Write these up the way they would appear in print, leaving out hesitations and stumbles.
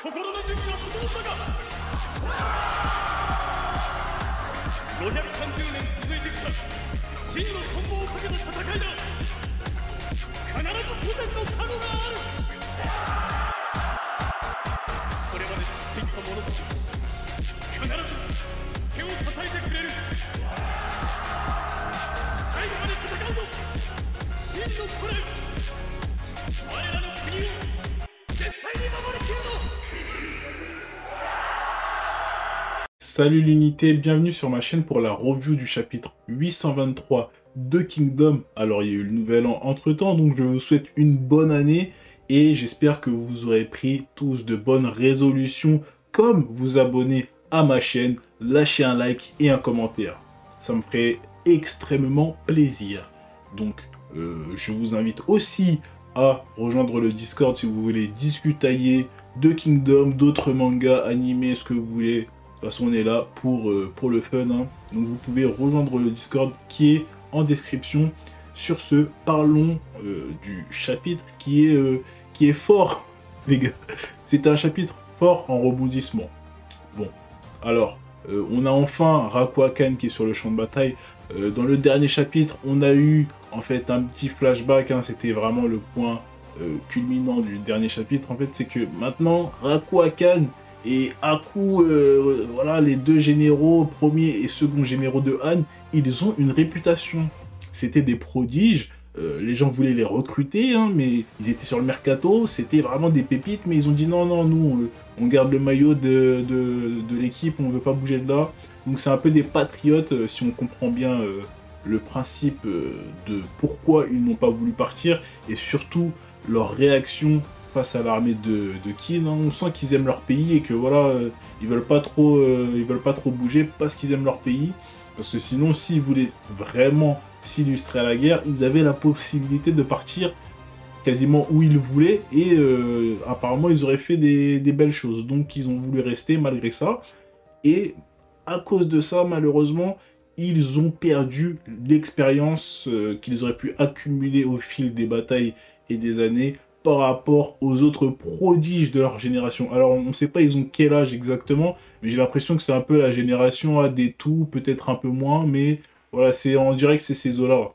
心の準備は整ったか。530年続いてきた真の存亡をかけた戦いだ。必ず当然の角がある。これまで散っていった者たち必ず背を支えてくれる。最後まで戦うぞ真の古来。我らの国を絶対に守りきるぞ。Salut l'unité, bienvenue sur ma chaîne pour la review du chapitre 823 de Kingdom. Alors il y a eu le nouvel an entre temps, donc je vous souhaite une bonne année et j'espère que vous aurez pris tous de bonnes résolutions comme vous abonner à ma chaîne, lâcher un like et un commentaire. Ça me ferait extrêmement plaisir. Donc je vous invite aussi à rejoindre le Discord si vous voulez discutailler de Kingdom, d'autres mangas, animés, ce que vous voulez. De toute façon, on est là pour le fun. Hein. Donc, vous pouvez rejoindre le Discord qui est en description. Sur ce, parlons du chapitre qui est fort, les gars. C'est un chapitre fort en rebondissement. Bon, alors, on a enfin Rakuakan qui est sur le champ de bataille. Dans le dernier chapitre, on a eu en fait un petit flashback. Hein. C'était vraiment le point culminant du dernier chapitre. En fait, c'est que maintenant, Rakuakan et Aku, voilà, les deux généraux, premier et second généraux de Han, ils ont une réputation. C'était des prodiges, les gens voulaient les recruter, hein, mais ils étaient sur le mercato, c'était vraiment des pépites, mais ils ont dit non, non, nous, on garde le maillot de l'équipe, on ne veut pas bouger de là. Donc c'est un peu des patriotes, si on comprend bien le principe de pourquoi ils n'ont pas voulu partir, et surtout leur réaction face à l'armée de Qin. Hein. On sent qu'ils aiment leur pays et que voilà, ils veulent pas trop bouger parce qu'ils aiment leur pays. Parce que sinon, s'ils voulaient vraiment s'illustrer à la guerre, ils avaient la possibilité de partir quasiment où ils voulaient et apparemment ils auraient fait des belles choses. Donc ils ont voulu rester malgré ça. Et à cause de ça, malheureusement, ils ont perdu l'expérience qu'ils auraient pu accumuler au fil des batailles et des années par rapport aux autres prodiges de leur génération. Alors, on ne sait pas ils ont quel âge exactement, mais j'ai l'impression que c'est un peu la génération à des tout, peut-être un peu moins, mais voilà, on dirait que c'est ces eaux-là.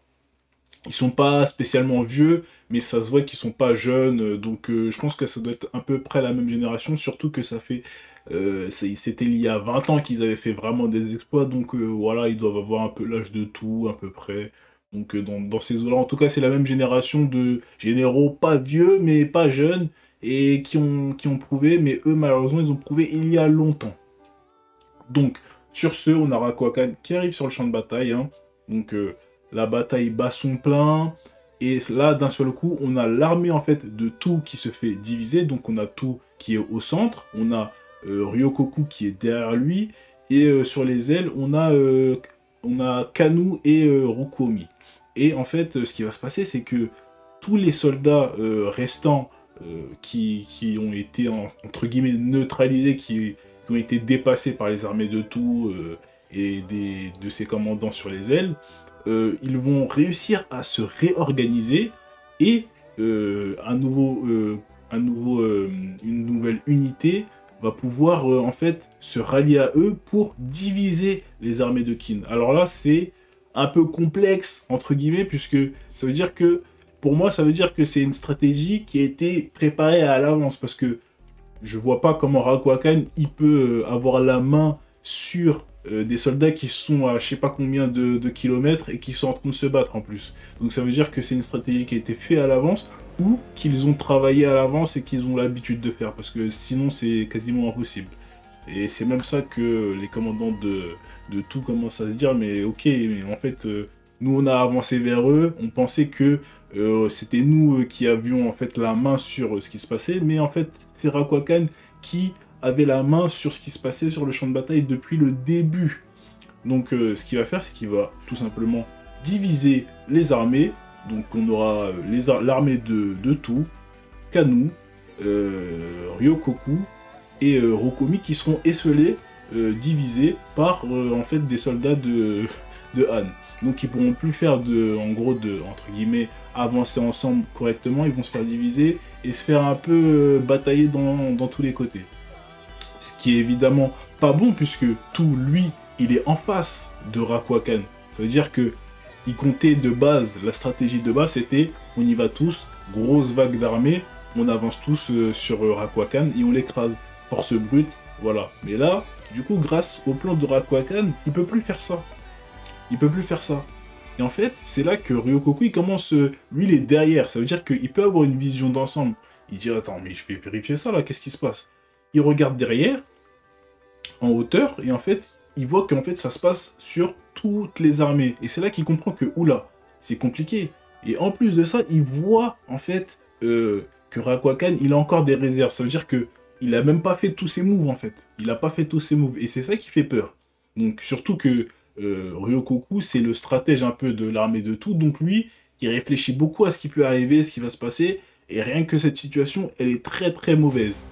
Ils sont pas spécialement vieux, mais ça se voit qu'ils sont pas jeunes, donc je pense que ça doit être à peu près la même génération, surtout que ça fait... c'était il y a 20 ans qu'ils avaient fait vraiment des exploits, donc voilà, ils doivent avoir un peu l'âge de tout, à peu près. Donc dans ces eaux-là, en tout cas, c'est la même génération de généraux pas vieux, mais pas jeunes, et qui ont prouvé, mais eux, malheureusement, ils ont prouvé il y a longtemps. Donc, sur ce, on a Rakuakan qui arrive sur le champ de bataille. Hein. Donc, la bataille bat son plein, et là, d'un seul coup, on a l'armée, en fait, de tout qui se fait diviser. Donc, on a tout qui est au centre, on a Ryokoku qui est derrière lui, et sur les ailes, on a Kanu et Rukomi. Et en fait, ce qui va se passer, c'est que tous les soldats restants qui ont été, entre guillemets, neutralisés, qui ont été dépassés par les armées de tout et de ses commandants sur les ailes, ils vont réussir à se réorganiser et une nouvelle unité va pouvoir en fait se rallier à eux pour diviser les armées de Qin. Alors là, c'est un peu complexe, entre guillemets, puisque ça veut dire que, pour moi, ça veut dire que c'est une stratégie qui a été préparée à l'avance, parce que je vois pas comment Rakuakan, il peut avoir la main sur des soldats qui sont à je sais pas combien de kilomètres et qui sont en train de se battre en plus. Donc ça veut dire que c'est une stratégie qui a été faite à l'avance, ou qu'ils ont travaillé à l'avance et qu'ils ont l'habitude de faire, parce que sinon c'est quasiment impossible. Et c'est même ça que les commandants de tout commencent à se dire, mais ok, mais en fait, nous on a avancé vers eux, on pensait que c'était nous qui avions en fait la main sur ce qui se passait, mais en fait c'est Rakuakan qui avait la main sur ce qui se passait sur le champ de bataille depuis le début. Donc ce qu'il va faire, c'est qu'il va tout simplement diviser les armées. Donc on aura l'armée de tout, Kanu, Ryokoku et Rukomi qui seront esselés, divisés par en fait des soldats de Han. Donc ils pourront plus faire entre guillemets avancer ensemble correctement, ils vont se faire diviser et se faire un peu batailler dans tous les côtés. Ce qui est évidemment pas bon puisque tout, lui, il est en face de Rakwakan. Ça veut dire que il comptait de base, la stratégie de base c'était on y va tous, grosse vague d'armée, on avance tous sur Rakwakan et on l'écrase. Force brute, voilà. Mais là, du coup, grâce au plan de Rakwakan, il peut plus faire ça. Il peut plus faire ça. Et en fait, c'est là que Ryokoku, il commence, lui, il est derrière. Ça veut dire qu'il peut avoir une vision d'ensemble. Il dit, attends, mais je vais vérifier ça, là, qu'est-ce qui se passe? Il regarde derrière, en hauteur, et en fait, il voit qu'en fait, ça se passe sur toutes les armées. Et c'est là qu'il comprend que, oula, c'est compliqué. Et en plus de ça, il voit, en fait, que Rakwakan, il a encore des réserves. Ça veut dire que il a même pas fait tous ses moves, en fait. Il a pas fait tous ses moves. Et c'est ça qui fait peur. Donc, surtout que Ryokoku, c'est le stratège un peu de l'armée de tout. Donc, lui, il réfléchit beaucoup à ce qui peut arriver, ce qui va se passer. Et rien que cette situation, elle est très, très mauvaise.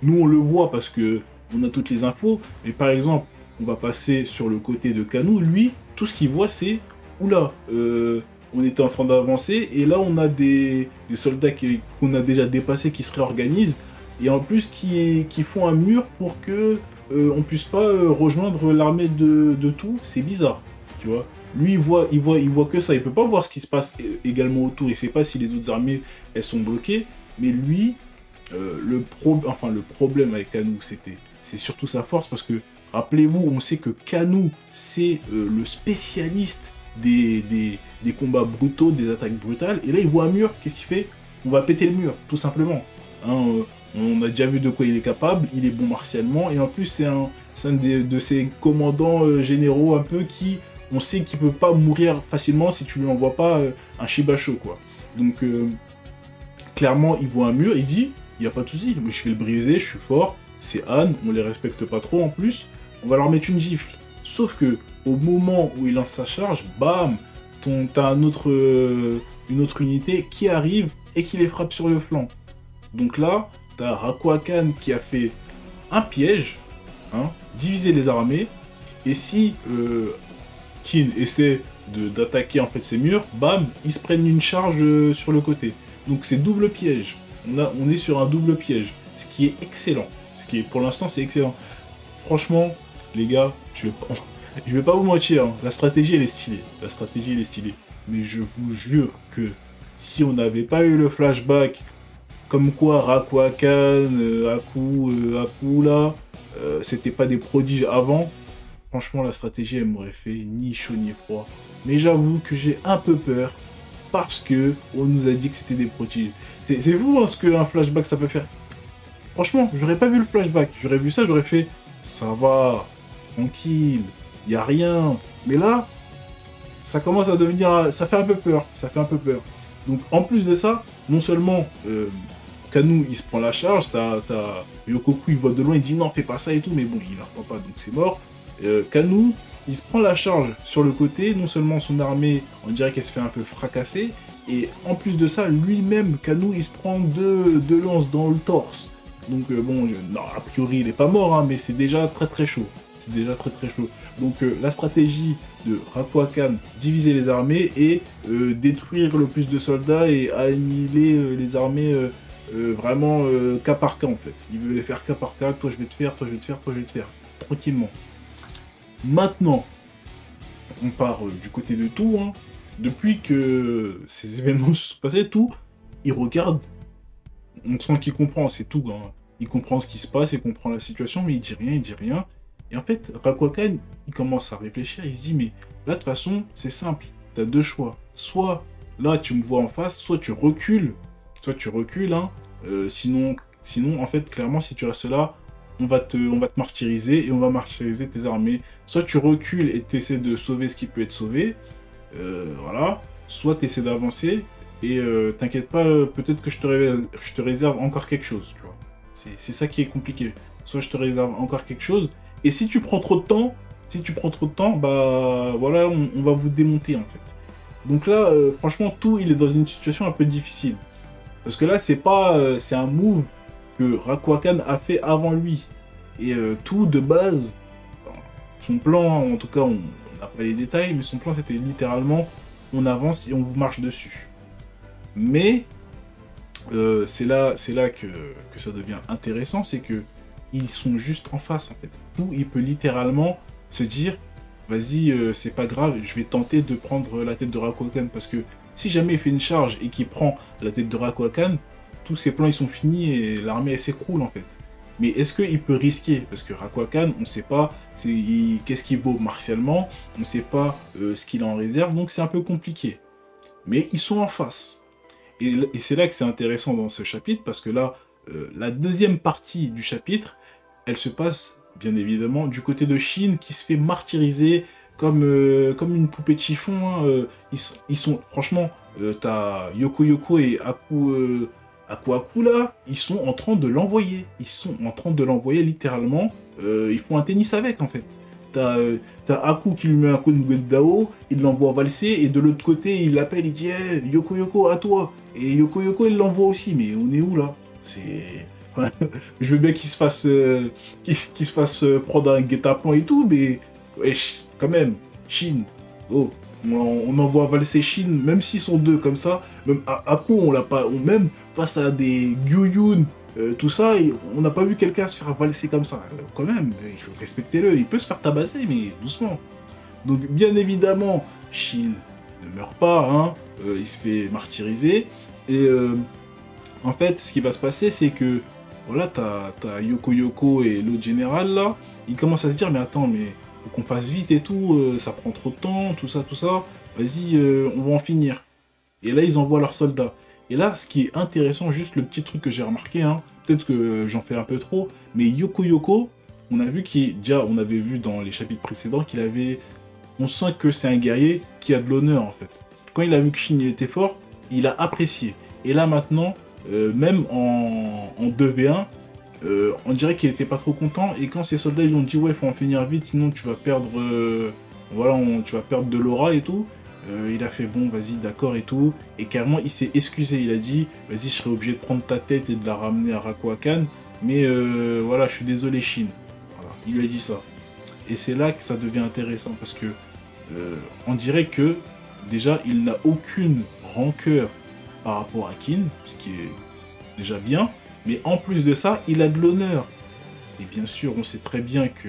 Nous, on le voit parce que on a toutes les infos. Mais par exemple, on va passer sur le côté de Kanou. Lui, tout ce qu'il voit, c'est... Oula, on était en train d'avancer. Et là, on a des soldats qu'on a déjà dépassés qui se réorganisent. Et en plus qui font un mur pour que on puisse pas rejoindre l'armée de tout. C'est bizarre, tu vois. Lui, il voit que ça. Il peut pas voir ce qui se passe également autour. Il sait pas si les autres armées, elles sont bloquées. Mais lui, le problème avec Kanou, c'est surtout sa force. Parce que, rappelez-vous, on sait que Kanou, c'est le spécialiste des combats brutaux, des attaques brutales. Et là, il voit un mur. Qu'est-ce qu'il fait? On va péter le mur, tout simplement. Hein, on a déjà vu de quoi il est capable, il est bon martialement, et en plus c'est un de ces commandants généraux un peu qui, on sait qu'il peut pas mourir facilement si tu lui envoies pas un Shibasho, quoi. Donc clairement il voit un mur, il dit, il n'y a pas de souci, mais je vais le briser, je suis fort, c'est Han, on les respecte pas trop en plus, on va leur mettre une gifle. Sauf que au moment où il lance sa charge, bam, t'as une autre unité qui arrive et qui les frappe sur le flanc. Donc là, t'as Rakwakan qui a fait un piège, hein, diviser les armées, et si Kin essaie d'attaquer en fait ces murs, bam, ils se prennent une charge sur le côté. Donc c'est double piège. On est sur un double piège, ce qui est excellent. Pour l'instant, c'est excellent. Franchement, les gars, je vais pas vous mentir, hein, la stratégie elle est stylée. La stratégie elle est stylée. Mais je vous jure que si on n'avait pas eu le flashback, comme quoi Rakwakan, Aku là, c'était pas des prodiges avant, franchement la stratégie elle m'aurait fait ni chaud ni froid. Mais j'avoue que j'ai un peu peur parce que on nous a dit que c'était des prodiges. C'est vous hein, ce qu'un flashback ça peut faire. Franchement, j'aurais pas vu le flashback, j'aurais vu ça, j'aurais fait ça va, tranquille, y a rien. Mais là, ça commence à devenir, ça fait un peu peur, Donc en plus de ça, non seulement Kanou, il se prend la charge, t'as Ryokoku, il voit de loin, il dit non, fais pas ça et tout, mais bon, il n'entend pas, donc c'est mort. Kanou, il se prend la charge sur le côté, non seulement son armée, on dirait qu'elle se fait un peu fracasser, et en plus de ça, lui-même, Kanou, il se prend deux lances dans le torse. Donc bon, non, a priori, il est pas mort, hein, mais c'est déjà très très chaud. Donc la stratégie de Rakwakan, diviser les armées et détruire le plus de soldats et annihiler les armées vraiment cas par cas en fait. Il veut les faire cas par cas, toi je vais te faire, tranquillement. Maintenant, on part du côté de tout, hein. Depuis que ces événements se sont passés, tout, il regarde, on sent qu'il comprend, c'est tout, hein. Il comprend ce qui se passe, il comprend la situation, mais il dit rien. Et en fait, Rakwakan, il commence à réfléchir, il se dit, mais là, de toute façon, c'est simple, t'as deux choix. Soit, là, tu me vois en face, soit tu recules, hein. Sinon, en fait, clairement, si tu restes là, on va te martyriser, et on va martyriser tes armées. Soit tu recules et tu essaies de sauver ce qui peut être sauvé, voilà. Soit tu essaies d'avancer, et t'inquiète pas, peut-être que je te réserve encore quelque chose, tu vois. C'est ça qui est compliqué. Soit je te réserve encore quelque chose, et si tu prends trop de temps, bah voilà, on va vous démonter en fait. Donc là, franchement, tout, il est dans une situation un peu difficile. Parce que là, c'est un move que Rakwakan a fait avant lui. Et tout, de base, son plan, en tout cas, on n'a pas les détails, mais son plan, c'était littéralement, on avance et on vous marche dessus. Mais c'est là que ça devient intéressant, c'est que ils sont juste en face en fait. Où il peut littéralement se dire, vas-y, c'est pas grave, je vais tenter de prendre la tête de Rakuakan, parce que si jamais il fait une charge et qu'il prend la tête de Rakuakan, tous ses plans ils sont finis et l'armée elle s'écroule en fait. Mais est-ce qu'il peut risquer? Parce que Rakuakan, on ne sait pas qu'est-ce qu'il vaut martialement, on ne sait pas ce qu'il a en réserve, donc c'est un peu compliqué. Mais ils sont en face. Et c'est là que c'est intéressant dans ce chapitre, parce que là, la deuxième partie du chapitre, elle se passe, bien évidemment, du côté de Shin, qui se fait martyriser comme une poupée de chiffon. Hein. Ils sont franchement, t'as Yoko Yoko et Aku là, ils sont en train de l'envoyer. Ils sont en train de l'envoyer littéralement. Ils font un tennis avec, en fait. T'as Aku qui lui met un coup de Dao, il l'envoie valser, et de l'autre côté, il l'appelle, il dit hey, Yoko Yoko, à toi. Et Yoko Yoko, il l'envoie aussi, mais on est où là? C'est... Je veux bien qu'il se fasse, prendre un guet-apens et tout, mais wesh, quand même, Shin, oh, on envoie valser Shin, même s'ils sont deux comme ça, même Aku, on l'a pas, même face à des Gyuyun, tout ça, on n'a pas vu quelqu'un se faire valser comme ça. Quand même, il faut respecter-le, il peut se faire tabasser, mais doucement. Donc, bien évidemment, Shin ne meurt pas, hein, il se fait martyriser, et en fait, ce qui va se passer, c'est que voilà, t'as Yoko Yoko et l'autre général là, ils commencent à se dire mais attends, mais faut qu'on passe vite et tout, ça prend trop de temps, tout ça, vas-y, on va en finir. Et là, ils envoient leurs soldats. Et là, ce qui est intéressant, juste le petit truc que j'ai remarqué, hein, peut-être que j'en fais un peu trop, mais Yoko Yoko, on a vu déjà, on avait vu dans les chapitres précédents qu'il avait, on sent que c'est un guerrier qui a de l'honneur en fait. Quand il a vu que Shin était fort, il a apprécié. Et là maintenant, même en 2v1, on dirait qu'il était pas trop content, et quand ses soldats ils lui ont dit ouais, faut en finir vite, sinon tu vas perdre voilà, tu vas perdre de l'aura et tout, il a fait bon, vas-y, d'accord et tout, et carrément il s'est excusé, il a dit vas-y, je serais obligé de prendre ta tête et de la ramener à Rakuakan, mais voilà, je suis désolé Shin. Voilà, il lui a dit ça. Et c'est là que ça devient intéressant, parce que on dirait que déjà il n'a aucune rancœur par rapport à Kin, ce qui est déjà bien, mais en plus de ça, il a de l'honneur. Et bien sûr, on sait très bien que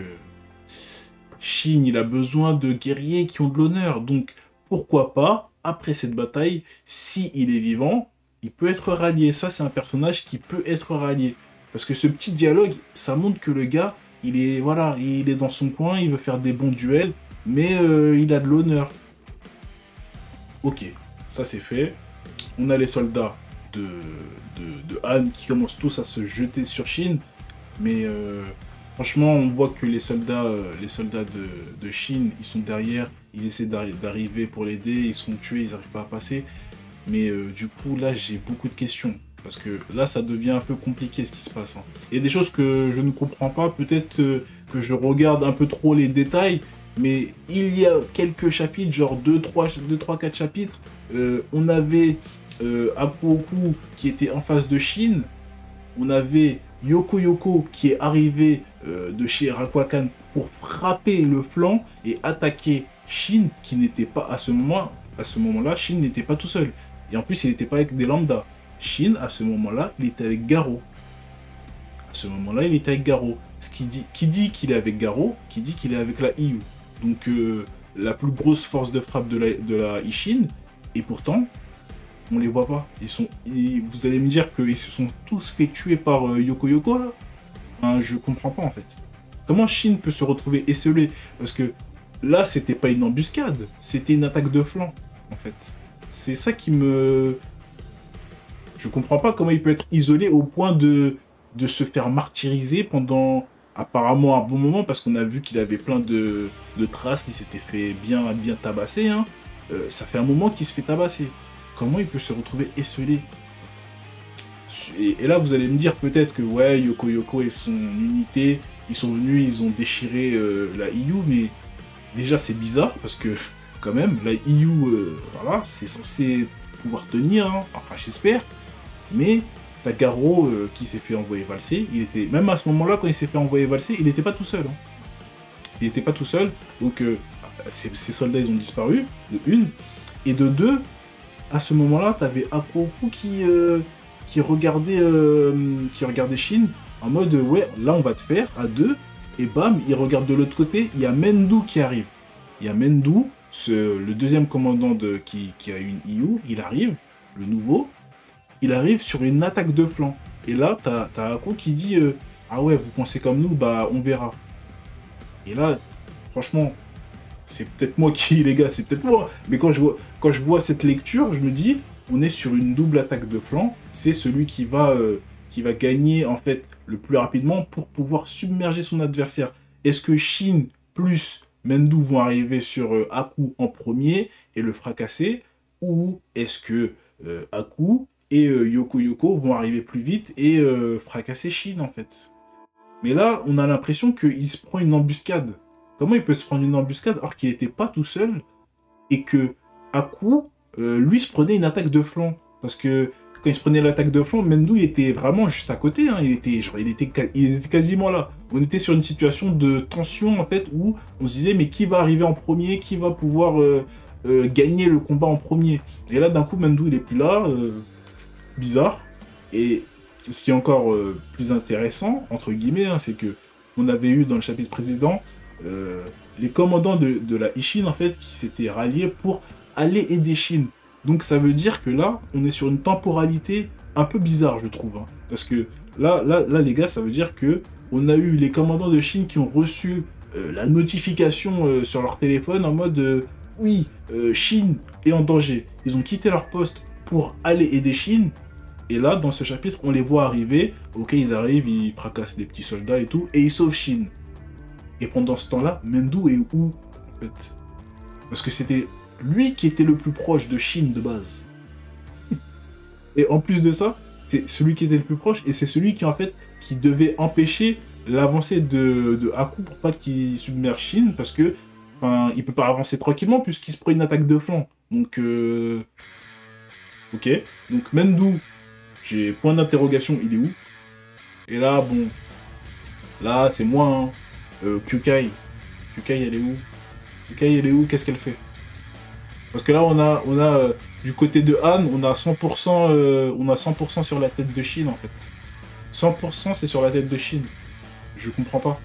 Shin, il a besoin de guerriers qui ont de l'honneur, donc pourquoi pas, après cette bataille, si il est vivant, il peut être rallié. Ça, c'est un personnage qui peut être rallié. Parce que ce petit dialogue, ça montre que le gars, il est, voilà, il est dans son coin, il veut faire des bons duels, mais il a de l'honneur. Ok, ça c'est fait. On a les soldats de Han qui commencent tous à se jeter sur Shin, mais franchement on voit que les soldats de Shin, ils sont derrière, ils essaient d'arriver pour l'aider, ils sont tués, ils n'arrivent pas à passer, mais du coup là j'ai beaucoup de questions, parce que là ça devient un peu compliqué ce qui se passe. Hein. Il y a des choses que je ne comprends pas, peut-être que je regarde un peu trop les détails, mais il y a quelques chapitres, genre 2, 3, 4 chapitres, on avait Aku qui était en face de Shin, on avait Yoko Yoko qui est arrivé de chez Rakuakan pour frapper le flanc et attaquer Shin, qui n'était pas à ce moment-là, Shin n'était pas tout seul. Et en plus, il n'était pas avec des lambda. Shin, à ce moment-là, il était avec Garo. À ce moment-là, il était avec Garo. Qui dit qu'il est avec Garo, qui dit qu'il est avec la Iyu. Donc, la plus grosse force de frappe de la Ishin, et pourtant, on les voit pas. Vous allez me dire qu'ils se sont tous fait tuer par Yoko Yoko, là? Hein, je comprends pas, en fait. Comment Shin peut se retrouver esselé? Parce que là, c'était pas une embuscade, c'était une attaque de flanc, en fait. C'est ça qui me... Je comprends pas comment il peut être isolé au point de se faire martyriser pendant apparemment un bon moment, parce qu'on a vu qu'il avait plein de traces, qu'il s'était fait bien tabasser. Hein. Ça fait un moment qu'il se fait tabasser. Comment il peut se retrouver esselé? Et là, vous allez me dire peut-être que ouais, Yoko Yoko et son unité, ils sont venus, ils ont déchiré la Iyu, mais déjà c'est bizarre, parce que quand même, la Iyu, voilà, c'est censé pouvoir tenir, hein. Enfin j'espère, mais t'as Garo qui s'est fait envoyer valser, même à ce moment-là, quand il s'est fait envoyer valser, il n'était pas tout seul. Hein. Il n'était pas tout seul, donc ses soldats, ils ont disparu, de une, et de deux, à ce moment-là, t'avais Apoku qui regardait Shin en mode ouais, là on va te faire à deux. Et bam, il regarde de l'autre côté, il y a Mendu qui arrive. Il y a Mendu, le deuxième commandant qui a une IU, il arrive, le nouveau, il arrive sur une attaque de flanc. Et là, t'as Aku qui dit ah ouais, vous pensez comme nous, bah on verra. Et là, franchement, c'est peut-être moi qui, les gars, c'est peut-être moi. Mais quand je vois cette lecture, je me dis, on est sur une double attaque de flanc. C'est celui qui va gagner, en fait, le plus rapidement pour pouvoir submerger son adversaire. Est-ce que Shin plus Mendu vont arriver sur Aku en premier et le fracasser? Ou est-ce que Aku et Yoko vont arriver plus vite et fracasser Shin, en fait? Mais là, on a l'impression qu'il se prend une embuscade. Comment il peut se prendre une embuscade alors qu'il n'était pas tout seul et que Aku, lui, se prenait une attaque de flanc? Parce que quand il se prenait l'attaque de flanc, Mendu, il était vraiment juste à côté. Hein. Il était quasiment là. On était sur une situation de tension, en fait, où on se disait, mais qui va arriver en premier? Qui va pouvoir gagner le combat en premier? Et là, d'un coup, Mendu, il est plus là. Bizarre. Et ce qui est encore plus intéressant, entre guillemets, hein, c'est que on avait eu dans le chapitre précédent les commandants de la Ishin, en fait, qui s'étaient ralliés pour aller aider Shin. Donc ça veut dire que là, on est sur une temporalité un peu bizarre, je trouve. Hein. Parce que là, les gars, ça veut dire que on a eu les commandants de Shin qui ont reçu la notification sur leur téléphone en mode oui, Shin est en danger. Ils ont quitté leur poste pour aller aider Shin. Et là, dans ce chapitre, on les voit arriver. Ok, ils arrivent, ils fracassent des petits soldats et tout, et ils sauvent Shin. Et pendant ce temps-là, Mendu est où, en fait? Parce que c'était lui qui était le plus proche de Shin de base. Et en plus de ça, c'est celui qui était le plus proche, et c'est celui qui, en fait, qui devait empêcher l'avancée de Aku pour pas qu'il submerge Shin, parce que, enfin, il peut pas avancer tranquillement puisqu'il se prend une attaque de flanc. Donc, ok. Donc, Mendu, j'ai point d'interrogation, il est où? Et là, bon, là, c'est moi, hein. Kyukai, elle est où? Kyukai, elle est où? Qu'est-ce qu'elle fait? Parce que là, on a du côté de Han, on a 100% sur la tête de Shin, en fait. 100% c'est sur la tête de Shin. Je comprends pas.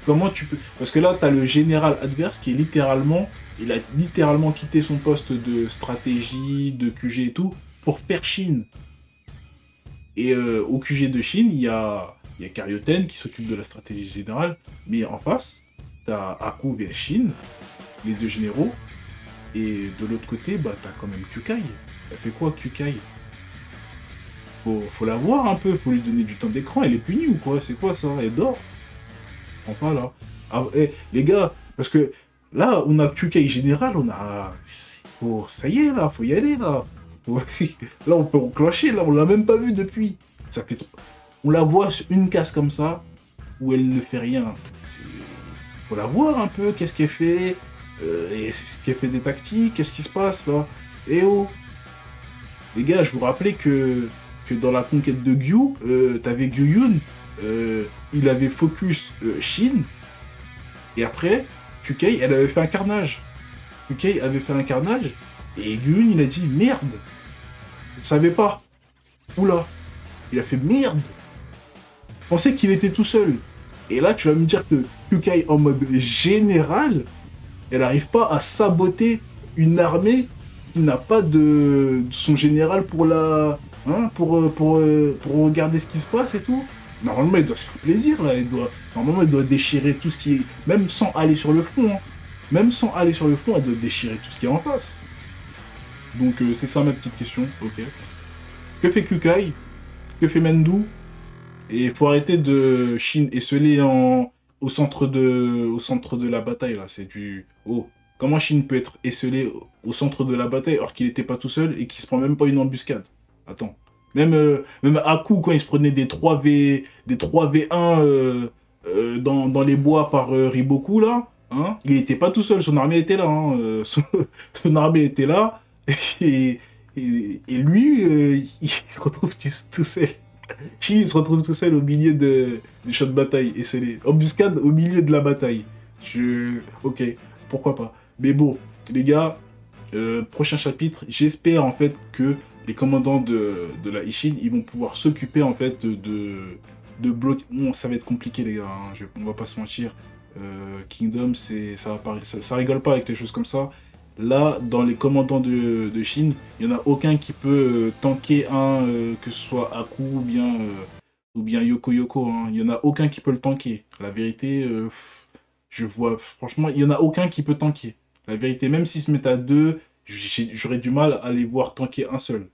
Comment tu peux... Parce que là, t'as le général adverse qui est littéralement... Il a littéralement quitté son poste de stratégie, de QG et tout, pour faire Shin. Et au QG de Shin, il y a Karyoten qui s'occupe de la stratégie générale, mais en face, t'as Aku vs Shin, les deux généraux, et de l'autre côté, bah t'as quand même Kyukai. Elle fait quoi, Kyukai? Faut la voir un peu, faut lui donner du temps d'écran, elle est punie ou quoi? C'est quoi ça? Elle dort? Enfin là. Ah, les gars, parce que là, on a Kyukai général, on a... Oh, ça y est là, faut y aller là. Là, on peut enclencher, là, on l'a même pas vu depuis. Ça fait trop... On la voit sur une case comme ça, où elle ne fait rien. Faut la voir un peu, qu'est-ce qu'elle fait, est-ce qu'elle fait des tactiques, qu'est-ce qui se passe là? Eh oh! Les gars, je vous rappelais que dans la conquête de Gyu, t'avais Gyuyun, il avait focus Shin, et après, Kyukai, elle avait fait un carnage. Kyukai avait fait un carnage, et Gyuyun, il a dit merde! Je ne savais pas. Oula! Il a fait merde! Je pensais qu'il était tout seul. Et là, tu vas me dire que Kyukai, en mode général, elle n'arrive pas à saboter une armée qui n'a pas de son général pour la... Hein, pour regarder ce qui se passe et tout. Normalement, elle doit se faire plaisir, là. Normalement, elle doit déchirer tout ce qui est... Même sans aller sur le front. Hein. Même sans aller sur le front, elle doit déchirer tout ce qui est en face. Donc, c'est ça ma petite question. Ok. Que fait Kyukai? Que fait Mendu? Et il faut arrêter de Shin esselé au centre de la bataille, là. C'est du... Oh, comment Shin peut être esselé au centre de la bataille alors qu'il n'était pas tout seul et qu'il se prend même pas une embuscade? Attends. Même Aku, quand il se prenait des 3v1 dans les bois par Riboku, là, hein, il n'était pas tout seul, son armée était là. Hein, son armée était là. Et lui, il se retrouve tout seul. Shin se retrouve tout seul au milieu du champ de bataille, et c'est les embuscades au milieu de la bataille. Ok, pourquoi pas. Mais bon, les gars, prochain chapitre, j'espère en fait que les commandants de la Ishin, ils vont pouvoir s'occuper en fait de bloquer. Bon, ça va être compliqué les gars, hein, on va pas se mentir. Kingdom, ça rigole pas avec les choses comme ça. Là, dans les commandants de Shin, il n'y en a aucun qui peut tanker que ce soit Aku ou bien Yoko Yoko. Hein. Il n'y en a aucun qui peut le tanker. La vérité, je vois, franchement, il n'y en a aucun qui peut tanker. La vérité, même s'ils se mettent à deux, j'aurais du mal à les voir tanker un seul.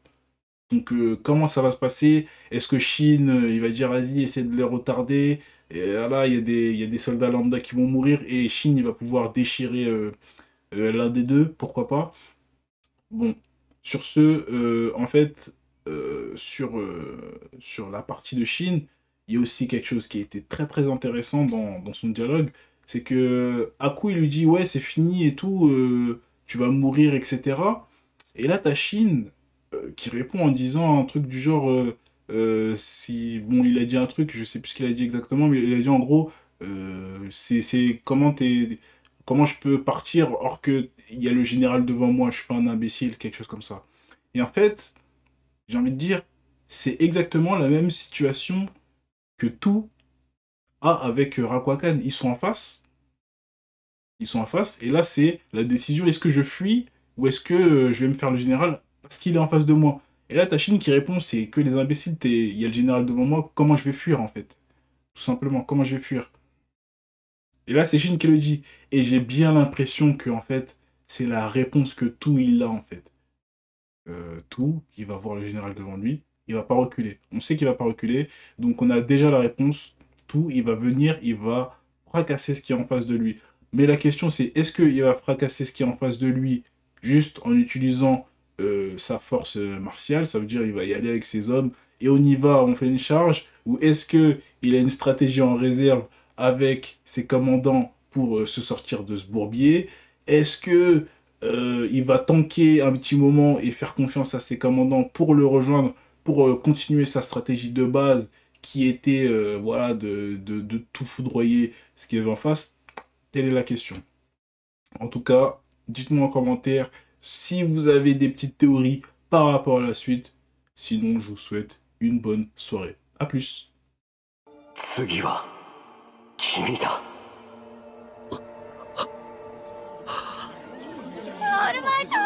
Donc, comment ça va se passer? Est-ce que Shin, il va dire, vas-y, essaie de les retarder? Et là, il y a des soldats lambda qui vont mourir et Shin, il va pouvoir déchirer l'un des deux, pourquoi pas. Bon, sur ce, en fait, sur la partie de Shin, il y a aussi quelque chose qui a été très très intéressant dans son dialogue, c'est que Aku, il lui dit, ouais, c'est fini et tout, tu vas mourir, etc. Et là, t'as Shin qui répond en disant un truc du genre, si, bon, il a dit un truc, je sais plus ce qu'il a dit exactement, mais il a dit en gros, c'est comment je peux partir or que il y a le général devant moi, je suis pas un imbécile, quelque chose comme ça. Et en fait, j'ai envie de dire, c'est exactement la même situation que tout a avec Rakwakan. Ils sont en face, et là c'est la décision, est-ce que je fuis ou est-ce que je vais me faire le général parce qu'il est en face de moi. Et là, Tachine qui répond, c'est que les imbéciles, il y a le général devant moi, comment je vais fuir en fait? Tout simplement, comment je vais fuir? Et là, c'est Shin qui le dit. Et j'ai bien l'impression que, en fait, c'est la réponse que tout il a, en fait. Tout, il va voir le général devant lui, il va pas reculer. On sait qu'il va pas reculer, donc on a déjà la réponse. Tout, il va venir, il va fracasser ce qui est en face de lui. Mais la question, c'est est-ce qu'il va fracasser ce qui est en face de lui juste en utilisant sa force martiale, ça veut dire il va y aller avec ses hommes, et on y va, on fait une charge, ou est-ce qu'il a une stratégie en réserve avec ses commandants pour se sortir de ce bourbier? Est-ce que il va tanker un petit moment et faire confiance à ses commandants pour le rejoindre, pour continuer sa stratégie de base qui était voilà, de tout foudroyer ce qu'il y avait en face? Telle est la question. En tout cas, dites-moi en commentaire si vous avez des petites théories par rapport à la suite. Sinon, je vous souhaite une bonne soirée. A plus. 次は君だ。オールマイト